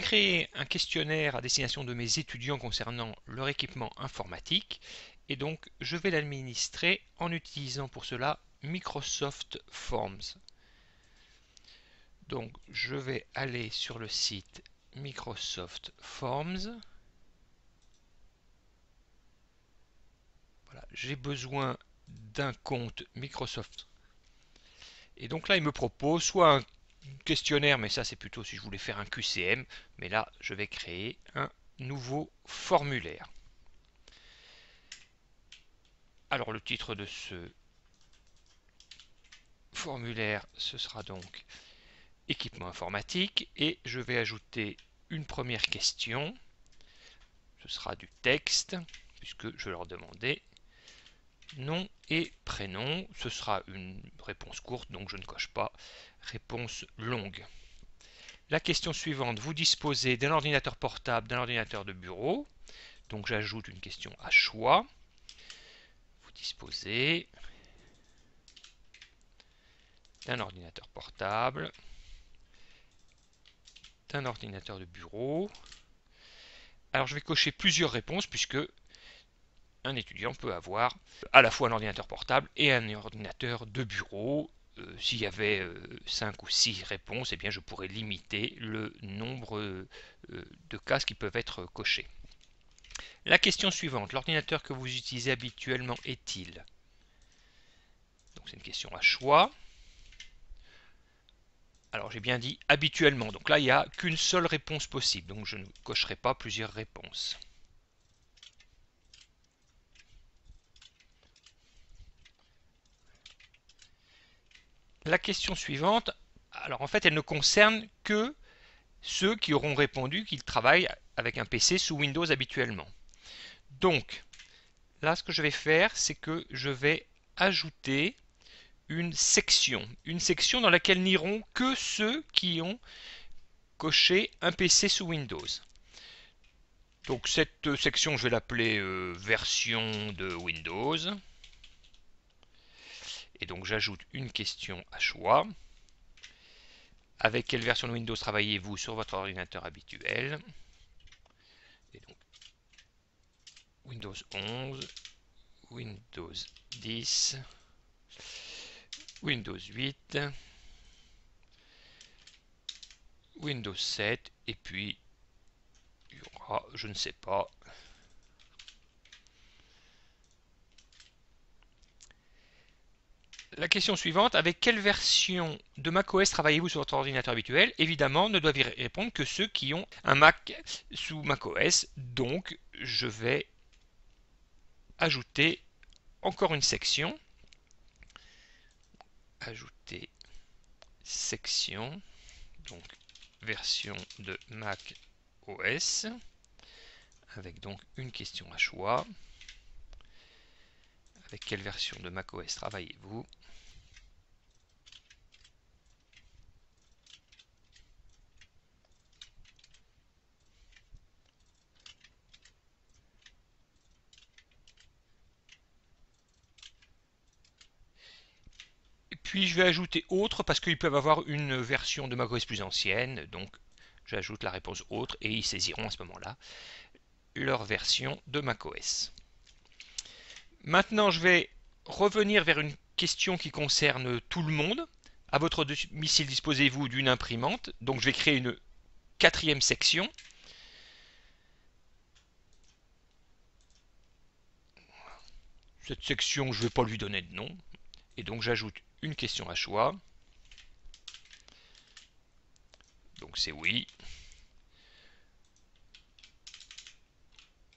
créer un questionnaire à destination de mes étudiants concernant leur équipement informatique et donc je vais l'administrer en utilisant pour cela Microsoft Forms. Donc je vais aller sur le site Microsoft Forms. Voilà, j'ai besoin d'un compte Microsoft. Et donc là, il me propose soit un questionnaire, mais ça c'est plutôt si je voulais faire un QCM, mais là je vais créer un nouveau formulaire. Alors le titre de ce formulaire, ce sera donc équipement informatique et je vais ajouter une première question. Ce sera du texte puisque je leur demandais nom et prénom. Ce sera une réponse courte donc je ne coche pas réponse longue. La question suivante, vous disposez d'un ordinateur portable, d'un ordinateur de bureau. Donc j'ajoute une question à choix. Vous disposez d'un ordinateur portable, d'un ordinateur de bureau. Alors je vais cocher plusieurs réponses puisque un étudiant peut avoir à la fois un ordinateur portable et un ordinateur de bureau. S'il y avait 5 ou 6 réponses, eh bien je pourrais limiter le nombre de cases qui peuvent être cochées. La question suivante, l'ordinateur que vous utilisez habituellement est-il? Donc c'est une question à choix. Alors j'ai bien dit habituellement, donc là il n'y a qu'une seule réponse possible, donc je ne cocherai pas plusieurs réponses. La question suivante, alors en fait elle ne concerne que ceux qui auront répondu qu'ils travaillent avec un PC sous Windows habituellement. Donc là ce que je vais faire, c'est que je vais ajouter une section dans laquelle n'iront que ceux qui ont coché un PC sous Windows. Donc cette section, je vais l'appeler version de Windows. Et donc j'ajoute une question à choix. Avec quelle version de Windows travaillez-vous sur votre ordinateur habituel? Et donc Windows 11, Windows 10, Windows 8, Windows 7, et puis il y aura, je ne sais pas, la question suivante, avec quelle version de macOS travaillez-vous sur votre ordinateur habituel? Évidemment, ne doivent y répondre que ceux qui ont un Mac sous macOS. Donc, je vais ajouter encore une section. Ajouter section, donc version de Mac OS, avec donc une question à choix. Avec quelle version de macOS travaillez-vous? Et puis je vais ajouter autre parce qu'ils peuvent avoir une version de macOS plus ancienne, donc j'ajoute la réponse autre et ils saisiront à ce moment-là leur version de macOS. Maintenant, je vais revenir vers une question qui concerne tout le monde. À votre domicile, disposez-vous d'une imprimante? Donc je vais créer une quatrième section. Cette section, je ne vais pas lui donner de nom. Et donc j'ajoute une question à choix. Donc c'est oui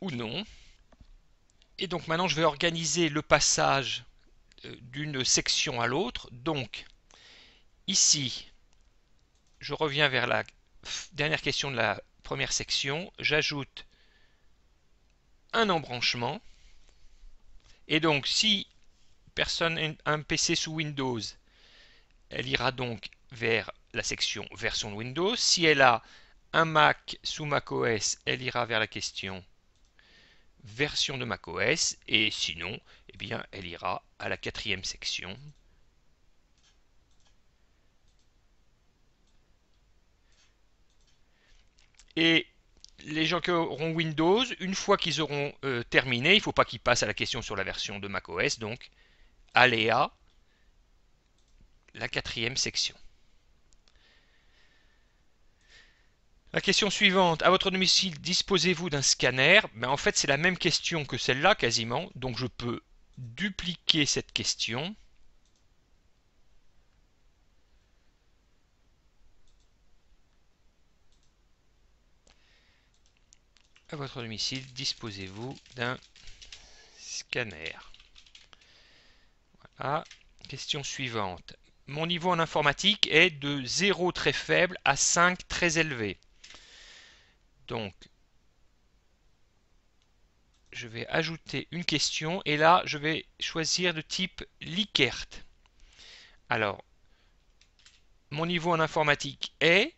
ou non. Et donc maintenant, je vais organiser le passage d'une section à l'autre. Donc ici, je reviens vers la dernière question de la première section. J'ajoute un embranchement. Et donc si personne a un PC sous Windows, elle ira donc vers la section version de Windows. Si elle a un Mac sous macOS, elle ira vers la question version de macOS. Et sinon, eh bien, elle ira à la quatrième section. Et les gens qui auront Windows, une fois qu'ils auront terminé, il ne faut pas qu'ils passent à la question sur la version de macOS, donc Aléa, la 4e section. La question suivante, à votre domicile, disposez-vous d'un scanner? En fait, c'est la même question que celle-là quasiment, donc je peux dupliquer cette question. À votre domicile, disposez-vous d'un scanner? Voilà. Question suivante. Mon niveau en informatique est de 0 très faible à 5 très élevé. Donc, je vais ajouter une question et là, je vais choisir le type Likert. Alors, mon niveau en informatique est,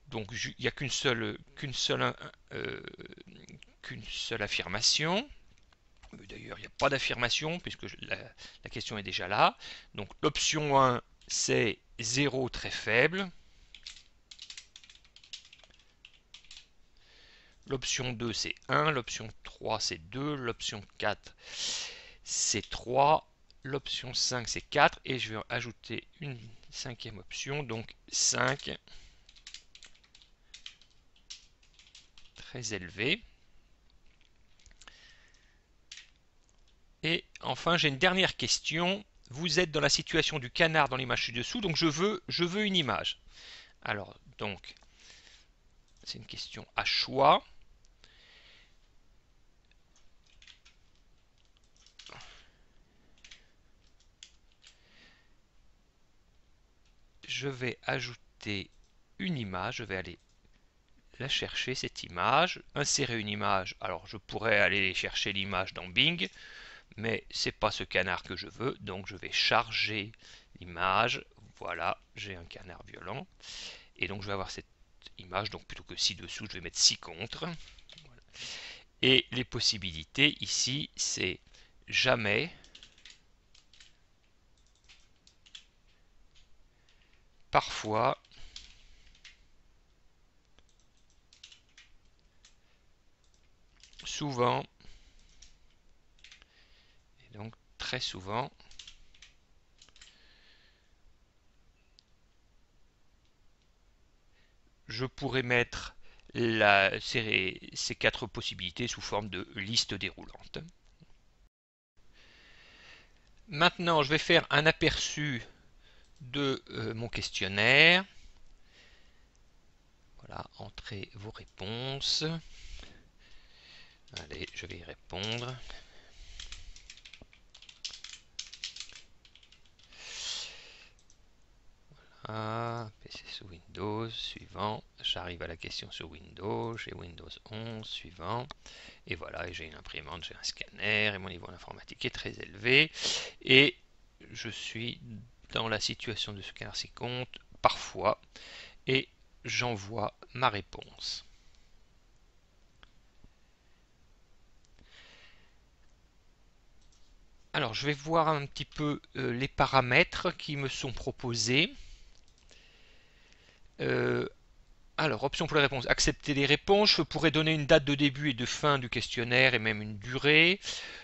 donc il n'y a qu'une seule affirmation. D'ailleurs, il n'y a pas d'affirmation puisque la question est déjà là. Donc l'option 1, c'est 0 très faible. L'option 2, c'est 1. L'option 3, c'est 2. L'option 4, c'est 3. L'option 5, c'est 4. Et je vais ajouter une 5e option, donc 5. Très élevé. Et enfin, j'ai une dernière question. Vous êtes dans la situation du canard dans l'image ci-dessous, donc je veux une image. Alors, donc, c'est une question à choix. Je vais ajouter une image, je vais aller la chercher, cette image, insérer une image. Alors, je pourrais aller chercher l'image dans Bing, mais c'est pas ce canard que je veux, donc je vais charger l'image. Voilà, j'ai un canard violent. Et donc je vais avoir cette image, donc plutôt que ci-dessous, je vais mettre ci-contre. Voilà. Et les possibilités ici, c'est jamais, parfois, souvent, et donc très souvent. Je pourrais mettre ces 4 possibilités sous forme de liste déroulante. Maintenant, je vais faire un aperçu de mon questionnaire. Voilà, entrez vos réponses. Allez, je vais y répondre. PC sous Windows, suivant. J'arrive à la question sur Windows, j'ai Windows 11, suivant. Et voilà, j'ai une imprimante, j'ai un scanner, et mon niveau informatique est très élevé. Et je suis dans la situation de scanner si compte, parfois, et j'envoie ma réponse. Alors, je vais voir un petit peu les paramètres qui me sont proposés. Alors, option pour les réponses. Accepter les réponses. Je pourrais donner une date de début et de fin du questionnaire et même une durée.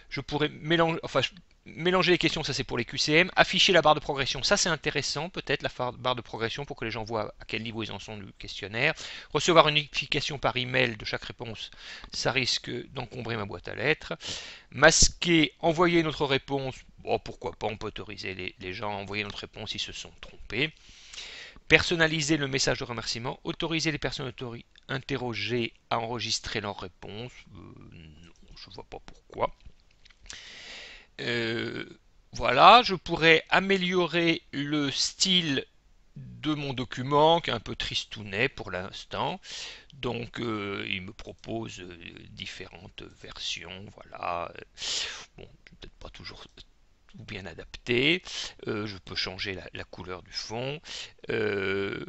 Je pourrais mélanger les questions, ça c'est pour les QCM. Afficher la barre de progression, ça c'est intéressant, peut-être la barre de progression pour que les gens voient à quel niveau ils en sont du questionnaire. Recevoir une notification par email de chaque réponse, ça risque d'encombrer ma boîte à lettres. Masquer, envoyer notre réponse, bon, pourquoi pas, on peut autoriser les gens à envoyer notre réponse s'ils se sont trompés. Personnaliser le message de remerciement, autoriser les personnes interrogées à enregistrer leur réponse, non, je ne vois pas pourquoi. Voilà, je pourrais améliorer le style de mon document qui est un peu tristounet pour l'instant. Donc il me propose différentes versions, voilà. Bon, peut-être pas toujours bien adapté. Je peux changer la couleur du fond. Et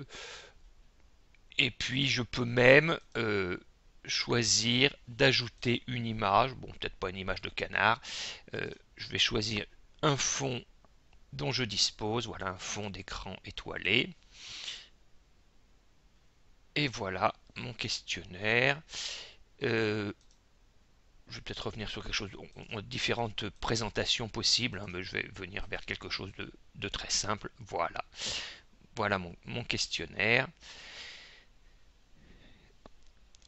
puis je peux même choisir d'ajouter une image, bon peut-être pas une image de canard, je vais choisir un fond dont je dispose, voilà un fond d'écran étoilé. Et voilà, mon questionnaire. Je vais peut-être revenir sur quelque chose, on a différentes présentations possibles, hein, mais je vais venir vers quelque chose de très simple. Voilà, voilà mon questionnaire.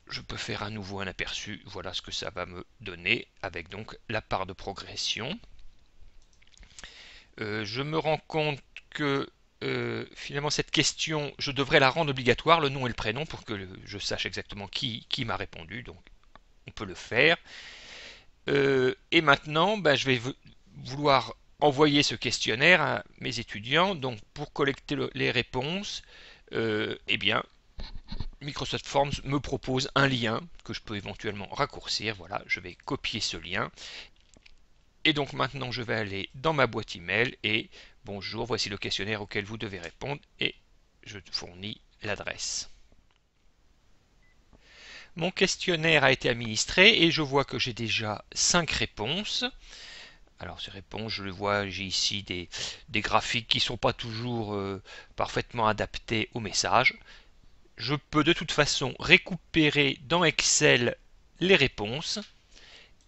Je peux faire à nouveau un aperçu, voilà ce que ça va me donner, avec donc la part de progression. Je me rends compte que finalement cette question, je devrais la rendre obligatoire, le nom et le prénom, pour que je sache exactement qui m'a répondu, donc on peut le faire. Et maintenant, je vais vouloir envoyer ce questionnaire à mes étudiants. Donc, pour collecter les réponses, eh bien, Microsoft Forms me propose un lien que je peux éventuellement raccourcir. Voilà, je vais copier ce lien. Et donc maintenant, je vais aller dans ma boîte email et bonjour, voici le questionnaire auquel vous devez répondre et je fournis l'adresse. Mon questionnaire a été administré et je vois que j'ai déjà 5 réponses. Alors ces réponses, je le vois, j'ai ici des graphiques qui ne sont pas toujours parfaitement adaptés au message. Je peux de toute façon récupérer dans Excel les réponses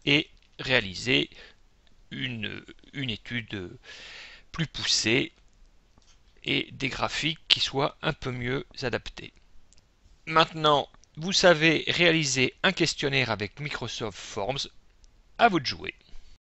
et réaliser une étude plus poussée et des graphiques qui soient un peu mieux adaptés. Maintenant, vous savez réaliser un questionnaire avec Microsoft Forms. À vous de jouer.